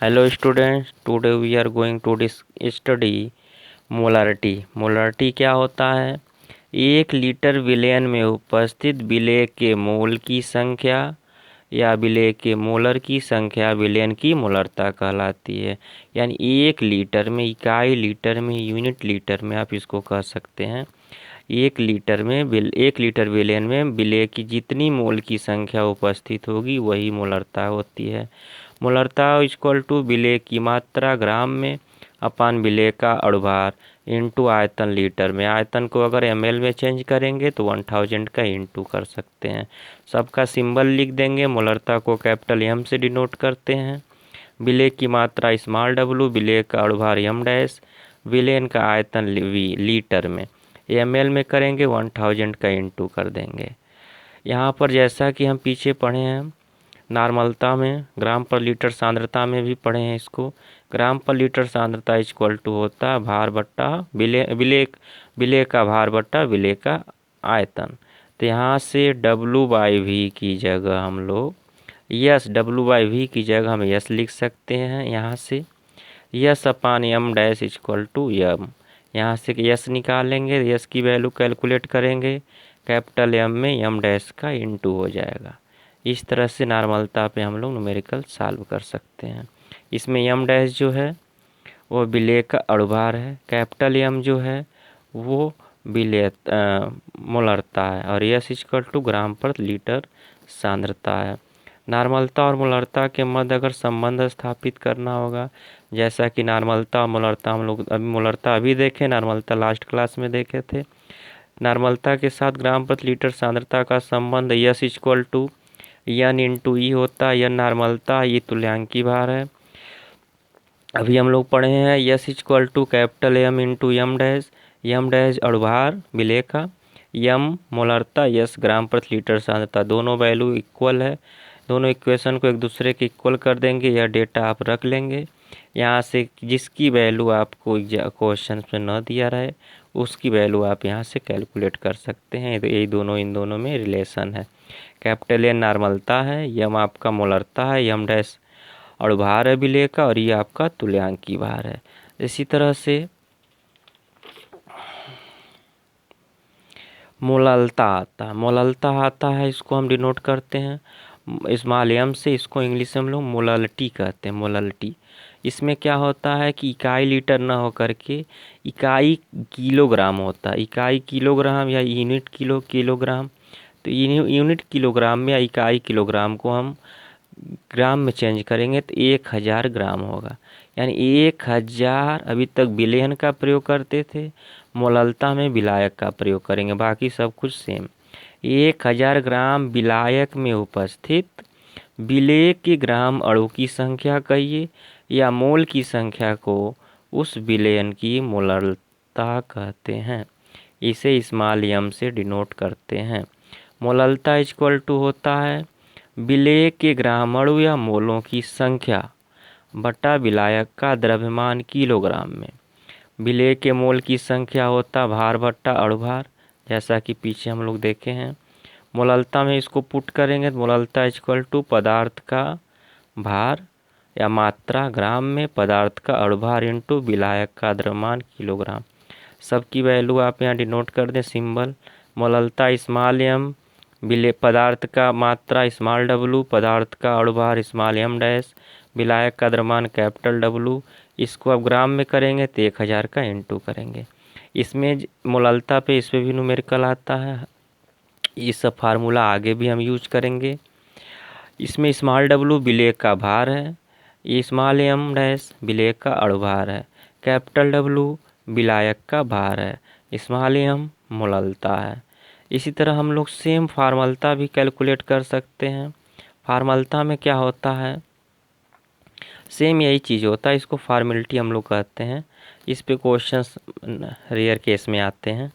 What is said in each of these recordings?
Hello students, today we are going to study molarity. Molarity क्या होता है? 1 litre विलयन में उपस्थित विलेय के मोल की संख्या या विलेय के मोलर की संख्या विलयन की मोलरता कहलाती है। यानी 1 लीटर में, इकाई लीटर में, यूनिट लीटर में आप इसको कह सकते हैं। 1 लीटर विलयन में विलेय की जितनी मोल की संख्या उपस्थित होगी वही मोलरता होती है। मोलरता इक्वल टू विलेय की मात्रा ग्राम में अपान विलेय का अणुभार इंटू आयतन लीटर में। आयतन को अगर ml में चेंज करेंगे तो 1000 का इंटू कर सकते हैं। सबका सिंबल लिख देंगे। मोलरता को कैपिटल M से डिनोट करते हैं। विलेय की मात्रा स्मॉल w, विलेय का अणुभार m डैश, विलयन का आयतन लीटर में। ml में करेंगे 1000 का इंटू कर देंगे। यहाँ पर जैसा कि हम पीछे पढ़े हैं नॉर्मलता में, ग्राम पर लीटर सांद्रता में भी पढ़े हैं इसको। ग्राम पर लीटर सांद्रता इक्वल टू होता है भार बट्टा विलेय का भार बट्टा विलेय का आयतन। तो यहाँ से W/V की जगह हम लोग W/V की जगह हम यस लिख सकते हैं। यहाँ से S upon m dash equal to m। यहाँ से यस निकालेंगे, यस की वैल्यू कैलकुलेट करेंगे, कैपिटल M में m डैश का इंटू हो जाएगा। इस तरह से नॉर्मलता पे हम लोग न्यूमेरिकल सॉल्व कर सकते हैं। इसमें m डैश जो है वो विलेय का अणुभार है, कैपिटल M जो है वो विलेय मोलरता है और यस इक्वल टू ग्राम पर लीटर सांद्रता है। नॉर्मलता और मोलरता के मध्य अगर संबंध स्थापित करना होगा, जैसा कि नॉर्मलता और मोलरता हम लोग अभी मोलरता अभी देखे, नॉर्मलता लास्ट क्लास में देखे थे। नॉर्मलता के साथ ग्राम प्रति लीटर सांद्रता का संबंध S equal to n into E होता है। n नॉर्मलता, ये तुल्यांकी भार है। अभी हम लोग पढ़े हैं S equal to capital M into m dash अणुभार विलेय का, m मोलरता, यस ग्राम प्रति लीटर सांद्रता। दोनों वैल्यू इक्वल है। दोनों इक्वेशन को एक दूसरे के इक्वल कर देंगे। यह डेटा आप रख लेंगे। यहाँ से जिसकी वैल्यू आपको क्वेश्चन में न दिया रहे उसकी वैल्यू आप यहाँ से कैलकुलेट कर सकते हैं। तो यही इन दोनों में रिलेशन है। कैपिटल N नॉर्मलता है, m आपका मोलरता है, m डैश अणुभार है विलेय का और ये आपका तुल्यांकी भार है। इसी तरह से मोललता आता है, इसको हम डिनोट करते हैं स्मॉल m से। इसको इंग्लिश में हम लोग मोललिटी कहते हैं, मोललिटी। इसमें क्या होता है कि इकाई लीटर ना हो करके इकाई किलोग्राम होता है। इकाई किलोग्राम या यूनिट किलोग्राम। तो यूनिट किलोग्राम में या इकाई किलोग्राम को हम ग्राम में चेंज करेंगे तो 1000 ग्राम होगा। यानी 1000, अभी तक विलयन का प्रयोग करते थे, मोललता में विलायक का प्रयोग करेंगे, बाकी सब कुछ सेम। 1000 ग्राम विलायक में उपस्थित विलेय के ग्राम अणु की संख्या कहिए या मोल की संख्या को उस विलयन की मोललता कहते हैं। इसे स्मॉल m से डिनोट करते हैं। मोललता इक्वल टू होता है विलेय के ग्राम अणु या मोलों की संख्या बटा विलायक का द्रव्यमान किलोग्राम में। विलेय के मोल की संख्या होता भार बट्टा अणुभार, जैसा कि पीछे हम लोग देखे हैं। मोललता में इसको पुट करेंगे तो मोललता इक्वल टू पदार्थ का भार या मात्रा ग्राम में, पदार्थ का अणुभार इंटू विलायक का द्रव्यमान किलोग्राम। सबकी वैल्यू आप यहाँ डिनोट कर दें सिंबल। मोललता स्मॉल m, विलेय पदार्थ का मात्रा स्मॉल w, पदार्थ का अणुभार स्मॉल m डैश, विलायक का द्रव्यमान कैपिटल W। इसको अब ग्राम में करेंगे तो 1000 का इंटू करेंगे। इसमें मोललता पे इस पे भी न्यूमेरिकल आता है। ये सब फार्मूला आगे भी हम यूज करेंगे। इसमें स्मॉल w विलेय का भार है, ये स्मॉल m डैश विलेय का अणुभार है, कैपिटल W विलायक का भार है, स्मॉल m मोललता है। इसी तरह हम लोग सेम फार्मलता भी कैलकुलेट कर सकते हैं। फार्मलता में क्या होता है, सेम यही चीज़ होता है, इसको फॉर्मेलिटी हम लोग कहते हैं। इस पे क्वेश्चंस रेयर केस में आते हैं।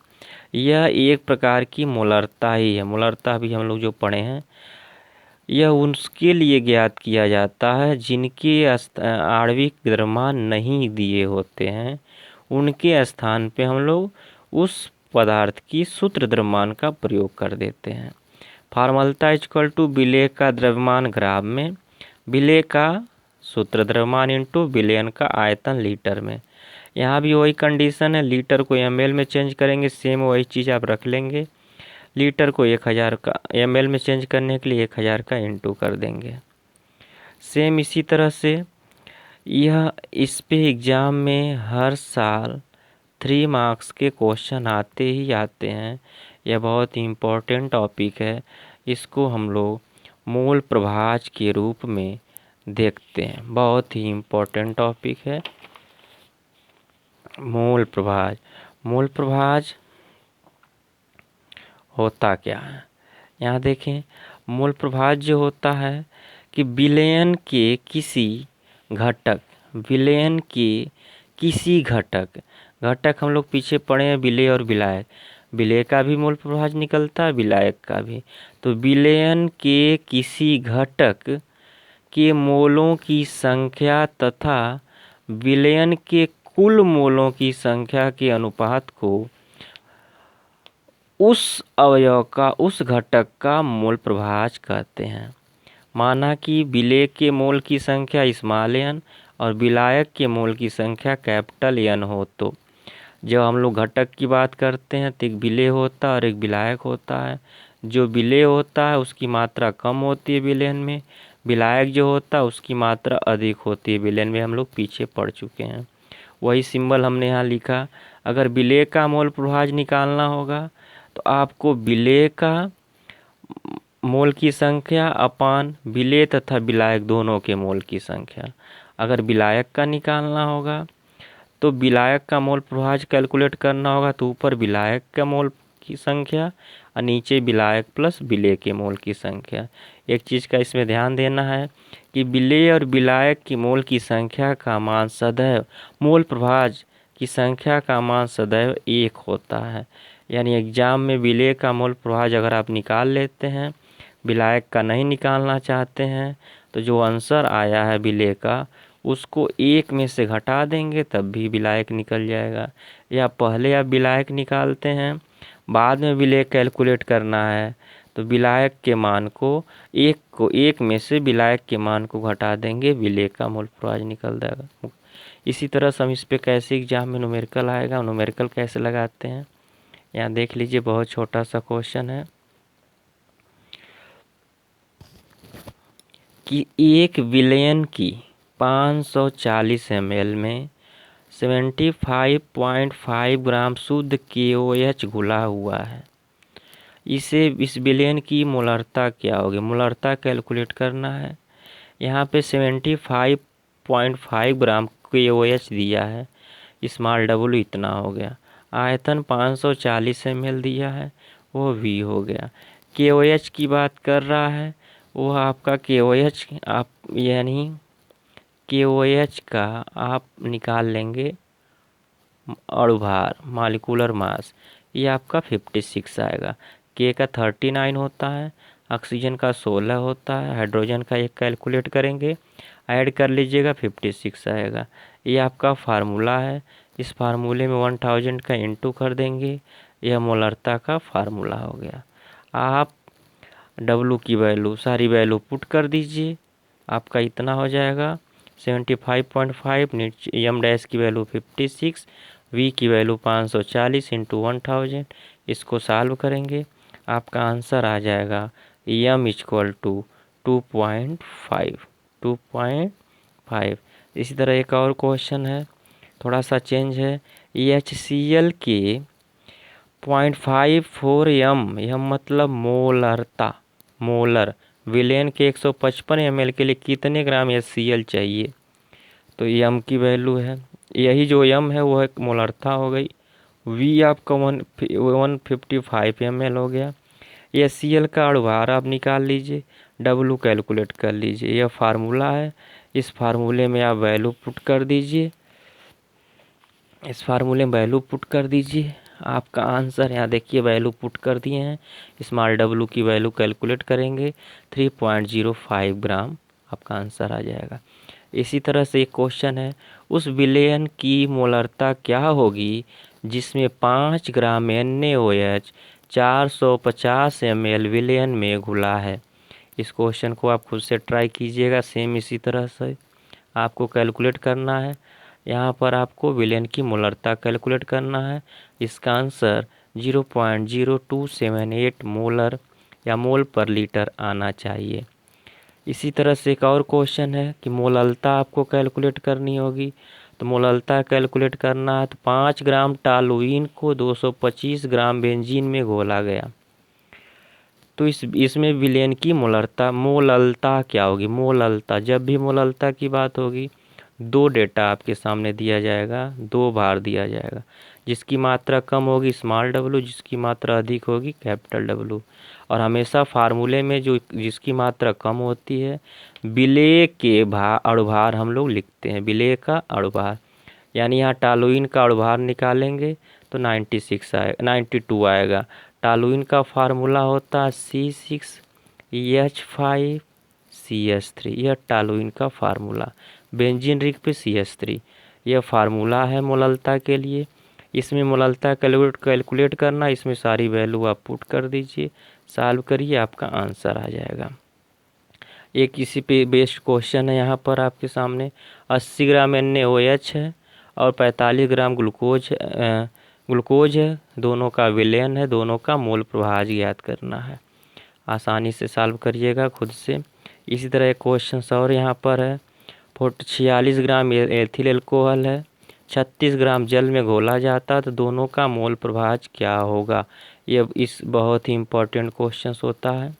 यह एक प्रकार की मोलरता ही है। मोलरता भी हम लोग जो पढ़े हैं, यह उसके लिए ज्ञात किया जाता है जिनके आणविक द्रव्यमान नहीं दिए होते हैं। उनके स्थान पे हम लोग उस पदार्थ की सूत्र द्रव्यमान का प्रयोग कर देते हैं। फार्मलता इक्वल टू विलेय का द्रव्यमान ग्राम में, विलेय का सूत्र द्रव्यमान इंटू बिलियन का आयतन लीटर में। यहाँ भी वही कंडीशन है, लीटर को ml में चेंज करेंगे, सेम वही चीज़ आप रख लेंगे। लीटर को 1000 का ml में चेंज करने के लिए 1000 का इंटू कर देंगे। सेम इसी तरह से यह इस पे एग्ज़ाम में हर साल 3 मार्क्स के क्वेश्चन आते ही आते हैं। यह बहुत ही इम्पोर्टेंट टॉपिक है। इसको हम लोग मूल प्रभाज के रूप में देखते हैं। बहुत ही इम्पोर्टेंट टॉपिक है मूल प्रभाज। मूल प्रभाज होता क्या है, यहाँ देखें। मूल प्रभाज जो होता है कि विलयन के किसी घटक, विलयन के किसी घटक, घटक हम लोग पीछे पढ़े हैं विलेय और विलायक। विलेय का भी मूल प्रभाज निकलता है, विलायक का भी। तो विलयन के किसी घटक के मोलों की संख्या तथा विलयन के कुल मोलों की संख्या के अनुपात को उस अवयव का, उस घटक का मूल प्रभाज कहते हैं। माना कि विलेय के मोल की संख्या स्मॉल n और विलायक के मोल की संख्या कैपिटल N हो, तो जब हम लोग घटक की बात करते हैं तो एक विलेय होता है और एक विलायक होता है। जो विलेय होता है उसकी मात्रा कम होती है विलयन में, विलायक जो होता है उसकी मात्रा अधिक होती है विलयन में। हम लोग पीछे पढ़ चुके हैं। वही सिंबल हमने यहाँ लिखा। अगर विलेय का मोल प्रभाज निकालना होगा तो आपको विलेय का मोल की संख्या अपान विलेय तथा विलायक दोनों के मोल की संख्या। अगर विलायक का निकालना होगा तो विलायक का मोल प्रभाज कैलकुलेट करना होगा तो ऊपर विलायक का मोल की संख्या और नीचे विलायक प्लस विलेय के मोल की संख्या। एक चीज़ का इसमें ध्यान देना है कि विलेय और विलायक की मोल की संख्या का मान सदैव, मोल प्रभाज की संख्या का मान सदैव 1 होता है। यानी एग्जाम में विलेय का मोल प्रभाज अगर आप निकाल लेते हैं, विलायक का नहीं निकालना चाहते हैं, तो जो आंसर आया है विलेय का उसको 1 में से घटा देंगे तब भी विलायक निकल जाएगा। या पहले आप विलायक निकालते हैं, बाद में विलेय कैलकुलेट करना है तो विलायक के मान को 1 में से विलायक के मान को घटा देंगे, विलेय का मूल प्रभाज निकल जाएगा। इसी तरह से हम इस पे कैसे एग्जाम में न्यूमेरिकल आएगा, न्यूमेरिकल कैसे लगाते हैं यहाँ देख लीजिए। बहुत छोटा सा क्वेश्चन है कि एक विलयन की 540 ml में 75.5 ग्राम शुद्ध KOH घुला हुआ है। इस विलयन की मोलरता क्या होगी, मोलरता कैलकुलेट करना है। यहाँ पे 75.5 ग्राम KOH दिया है, स्मॉल w इतना हो गया। आयतन 540 ml दिया है, वो V हो गया। KOH की बात कर रहा है, वो आपका KOH आप यानी KOH का आप निकाल लेंगे अणुभार, मॉलिक्यूलर मास, ये आपका 56 आएगा। K का 39 होता है, ऑक्सीजन का 16 होता है, हाइड्रोजन का 1 कैलकुलेट करेंगे, ऐड कर लीजिएगा 56 आएगा। ये आपका फार्मूला है। इस फार्मूले में 1000 का इंटू कर देंगे, यह मोलरता का फार्मूला हो गया। आप W की वैल्यू, सारी वैल्यू पुट कर दीजिए, आपका इतना हो जाएगा 75.5, नीचे M डैश की वैल्यू 56, V की वैल्यू 540 इंटू 1000। इसको सॉल्व करेंगे, आपका आंसर आ जाएगा M इक्वल टू 2.5। इसी तरह एक और क्वेश्चन है, थोड़ा सा चेंज है। HCl के 0.54 m, यह मतलब मोलरता, मोलर विलयन के 155 ml के लिए कितने ग्राम HCl चाहिए, तो m की वैल्यू है, यही जो m है वो एक मोलरता हो गई। V आपका 155 ml हो गया। HCl का अणुभार आप निकाल लीजिए, W कैलकुलेट कर लीजिए, यह फार्मूला है। इस फार्मूले में आप वैल्यू पुट कर दीजिए, इस फार्मूले में वैल्यू पुट कर दीजिए, आपका आंसर यहाँ देखिए वैल्यू पुट कर दिए हैं। स्मॉल w की वैल्यू कैलकुलेट करेंगे 3.05 ग्राम, आपका आंसर आ जाएगा। इसी तरह से एक क्वेश्चन है, उस विलयन की मोलरता क्या होगी जिसमें 5 ग्राम NaOH 450 ml विलयन में घुला है। इस क्वेश्चन को आप खुद से ट्राई कीजिएगा, सेम इसी तरह से आपको कैलकुलेट करना है। यहाँ पर आपको विलेन की मोलरता कैलकुलेट करना है। इसका आंसर 0.0278 मोलर या मोल पर लीटर आना चाहिए। इसी तरह से एक और क्वेश्चन है कि मोललता आपको कैलकुलेट करनी होगी। तो मोललता कैलकुलेट करना है तो 5 ग्राम टॉलुइन को 225 ग्राम बेंजीन में घोला गया। तो इसमें विलेन की मोललता क्या होगी? मोललता, जब भी मोललता की बात होगी, दो डेटा आपके सामने दिया जाएगा, दो भार दिया जाएगा। जिसकी मात्रा कम होगी स्मॉल डब्लू, जिसकी मात्रा अधिक होगी कैपिटल डब्लू। और हमेशा फार्मूले में जो जिसकी मात्रा कम होती है विलेय के अणुभार हम लोग लिखते हैं, विलेय का अणुभार। यानी यहाँ टॉलुइन का अणुभार निकालेंगे तो 92 आएगा। टॉलुइन का फार्मूला होता है C6H5CH3, यह टॉलुइन का फार्मूला। बेंजीन रिंग पे CH3, यह फार्मूला है मोललता के लिए। इसमें मोललता कैलकुलेट करना, इसमें सारी वैल्यू आप पुट कर दीजिए, सॉल्व करिए, आपका आंसर आ जाएगा। एक इसी पे बेस्ड क्वेश्चन है यहाँ पर आपके सामने। 80 ग्राम NaOH है और 45 ग्राम ग्लूकोज है, दोनों का विलयन है, दोनों का मोल प्रभाव ज्ञात करना है। आसानी से सॉल्व करिएगा खुद से। इसी तरह एक क्वेश्चन और यहाँ पर है। 46 ग्राम एथिल एल्कोहल है, 36 ग्राम जल में घोला जाता है, तो दोनों का मोल प्रभाव क्या होगा? ये इस बहुत ही इम्पोर्टेंट क्वेश्चन होता है।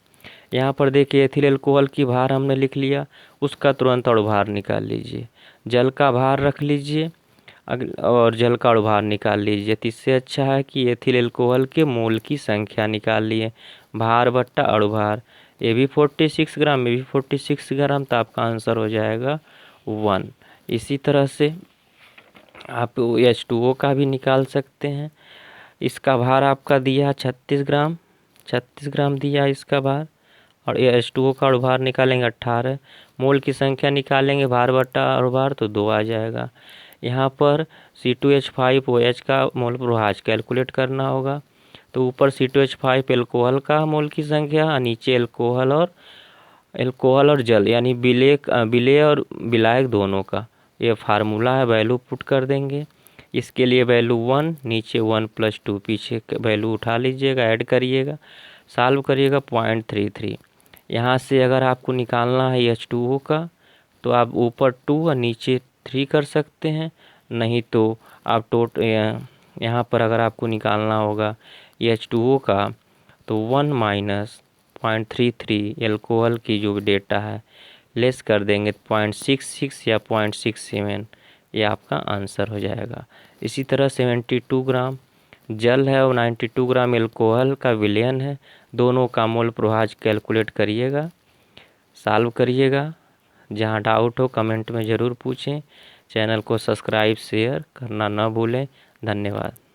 यहाँ पर देखिए एथिल एल्कोहल की भार हमने लिख लिया, उसका तुरंत अणुभार निकाल लीजिए। जल का भार रख लीजिए और जल का अणुभार निकाल लीजिए। तो इससे अच्छा है कि एथिल एल्कोहल के मोल की संख्या निकाल लिए, भार बट्टा अणुभार। ये भी 46 ग्राम, ये भी 46 ग्राम, तो आपका आंसर हो जाएगा 1। इसी तरह से आप H2O का भी निकाल सकते हैं। इसका भार आपका दिया 36 ग्राम, 36 ग्राम दिया इसका भार। और ये H2O का अणुभार निकालेंगे 18, मोल की संख्या निकालेंगे भार बट्टा अणुभार तो 2 आ जाएगा। यहाँ पर C2H5OH का मोल प्रभाव कैलकुलेट करना होगा। तो ऊपर C2H5 एल्कोहल का मोल की संख्या, नीचे एल्कोहल और जल यानी विलेय और विलायक दोनों का ये फार्मूला है, वैल्यू पुट कर देंगे। इसके लिए वैल्यू 1, नीचे 1 + 2, पीछे वैल्यू उठा लीजिएगा, ऐड करिएगा, सॉल्व करिएगा 0.33। यहाँ से अगर आपको निकालना है H2O का तो आप ऊपर 2 और नीचे 3 कर सकते हैं। नहीं तो आप यहाँ पर अगर आपको निकालना होगा H2O का तो 1 - 0.33 एल्कोहल की जो डेटा है लेस कर देंगे 0.66 या 0.67, ये आपका आंसर हो जाएगा। इसी तरह 72 ग्राम जल है और 92 ग्राम एल्कोहल का विलयन है, दोनों का मोल प्रभाव कैलकुलेट करिएगा, सॉल्व करिएगा। जहाँ डाउट हो कमेंट में ज़रूर पूछें। चैनल को सब्सक्राइब शेयर करना न भूलें। धन्यवाद।